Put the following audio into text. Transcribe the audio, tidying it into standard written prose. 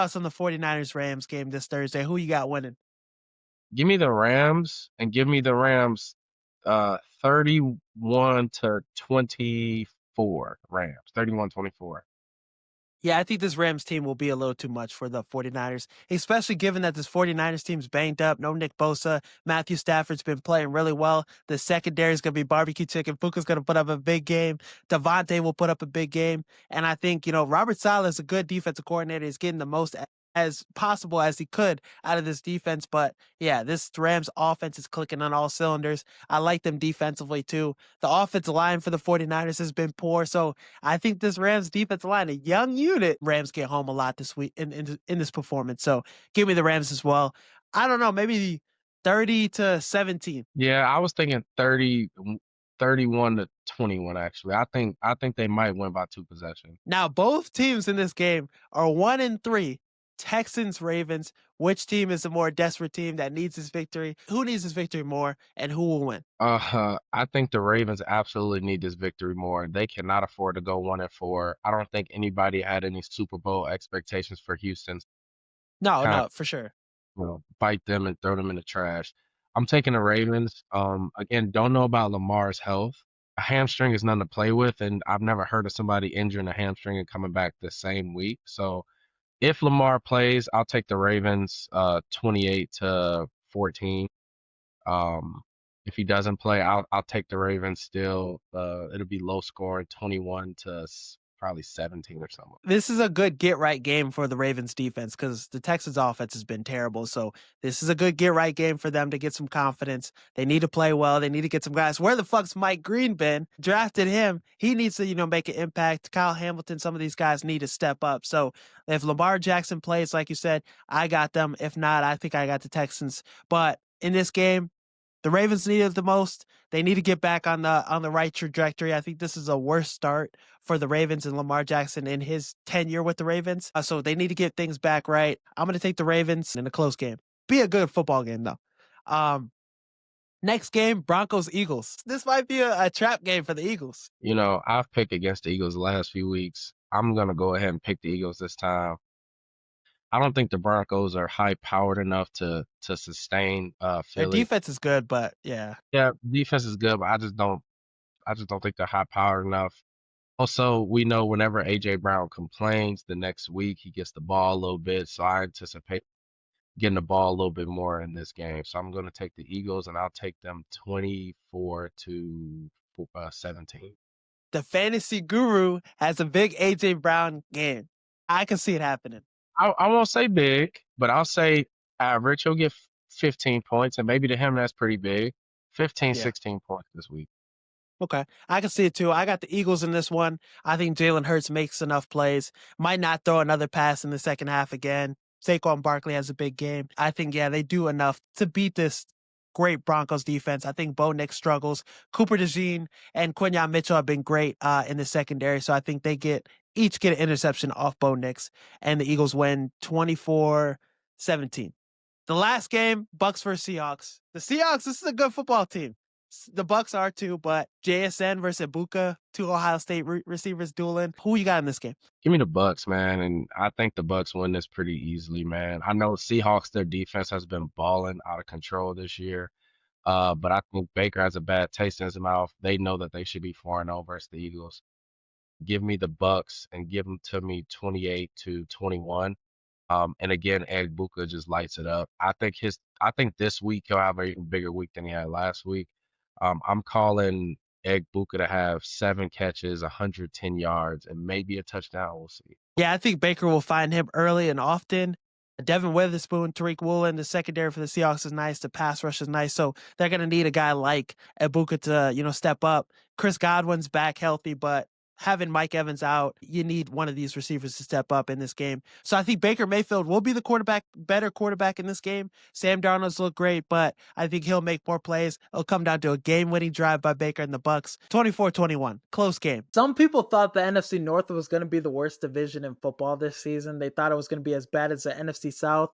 thoughts on the 49ers-Rams game this Thursday? Who you got winning? Give me the Rams and give me the Rams 31 to 24 Rams. 31-24. Yeah, I think this Rams team will be a little too much for the 49ers, especially given that this 49ers team's banged up. No Nick Bosa. Matthew Stafford's been playing really well. The secondary is going to be barbecue chicken. Puka's going to put up a big game. Devontae will put up a big game. And I think, Robert Saleh is a good defensive coordinator. He's getting the most as possible as he could out of this defense. But yeah, this Rams offense is clicking on all cylinders. I like them defensively too. The offensive line for the 49ers has been poor. So I think this Rams defensive line, a young unit, Rams get home a lot this week in this performance. So give me the Rams as well. I don't know, maybe 30-17. Yeah, I was thinking 31 to 21 actually. I think they might win by 2 possessions. Now, both teams in this game are 1-3. Texans, Ravens. Which team is the more desperate team that needs this victory? Who needs this victory more, and who will win? I think the Ravens absolutely need this victory more. They cannot afford to go 1-4. I don't think anybody had any Super Bowl expectations for Houston. No, Kind of, no, for sure. bite them and throw them in the trash. I'm taking the Ravens. Again, don't know about Lamar's health. A hamstring is nothing to play with, and I've never heard of somebody injuring a hamstring and coming back the same week. So if Lamar plays, I'll take the Ravens 28-14. If he doesn't play, I'll take the Ravens still. It'll be low scoring, 21 to probably 17 or something. This is a good get right game for the Ravens defense because the Texans offense has been terrible. So this is a good get right game for them to get some confidence. They need to play well. They need to get some guys. Where the fuck's Mike Green been? Drafted him. He needs to, make an impact. Kyle Hamilton, some of these guys need to step up. So if Lamar Jackson plays, like you said, I got them. If not, I think I got the Texans. But in this game, the Ravens need it the most. They need to get back on the right trajectory. I think this is a worse start for the Ravens and Lamar Jackson in his tenure with the Ravens. So they need to get things back right. I'm going to take the Ravens in a close game. Be a good football game though. Next game, Broncos-Eagles. This might be a trap game for the Eagles. I've picked against the Eagles the last few weeks. I'm gonna go ahead and pick the Eagles this time. I don't think the Broncos are high powered enough to sustain Their Philly. defense is good, but yeah. Yeah, defense is good, but I just don't think they're high powered enough. Also, we know whenever AJ Brown complains, the next week he gets the ball a little bit. So I anticipate getting the ball a little bit more in this game. So I'm going to take the Eagles, and I'll take them 24 to 17. The fantasy guru has a big AJ Brown game. I can see it happening. I won't say big, but I'll say average. He'll get 15 points, and maybe to him that's pretty big. 15, Yeah. 16 points this week. Okay. I can see it too. I got the Eagles in this one. I think Jalen Hurts makes enough plays. Might not throw another pass in the second half again. Saquon Barkley has a big game. I think, yeah, they do enough to beat this great Broncos defense. I think Bo Nix struggles. Cooper DeJean and Quinyon Mitchell have been great in the secondary. So I think they each get an interception off Bo Nix, and the Eagles win 24-17. The last game, Bucks versus Seahawks. The Seahawks, this is a good football team. The Bucks are too, but JSN versus Ibuka, two Ohio State receivers dueling. Who you got in this game? Give me the Bucks, man, and I think the Bucks win this pretty easily, man. I know Seahawks, their defense has been balling out of control this year, but I think Baker has a bad taste in his mouth. They know that they should be 4-0 versus the Eagles. Give me the Bucks and give them to me 28-21. And again, Ed Buka just lights it up. I think this week he'll have an even bigger week than he had last week. I'm calling Egg Buka to have 7 catches, 110 yards, and maybe a touchdown. We'll see. Yeah, I think Baker will find him early and often. Devin Witherspoon, Tariq Woolen, the secondary for the Seahawks is nice. The pass rush is nice. So they're going to need a guy like Ibuka to, step up. Chris Godwin's back healthy, but having Mike Evans out, you need one of these receivers to step up in this game. So I think Baker Mayfield will be the better quarterback in this game. Sam Darnold's look great, but I think he'll make more plays. It'll come down to a game-winning drive by Baker and the Bucks. 24-21, close game. Some people thought the NFC North was going to be the worst division in football this season. They thought it was going to be as bad as the NFC South.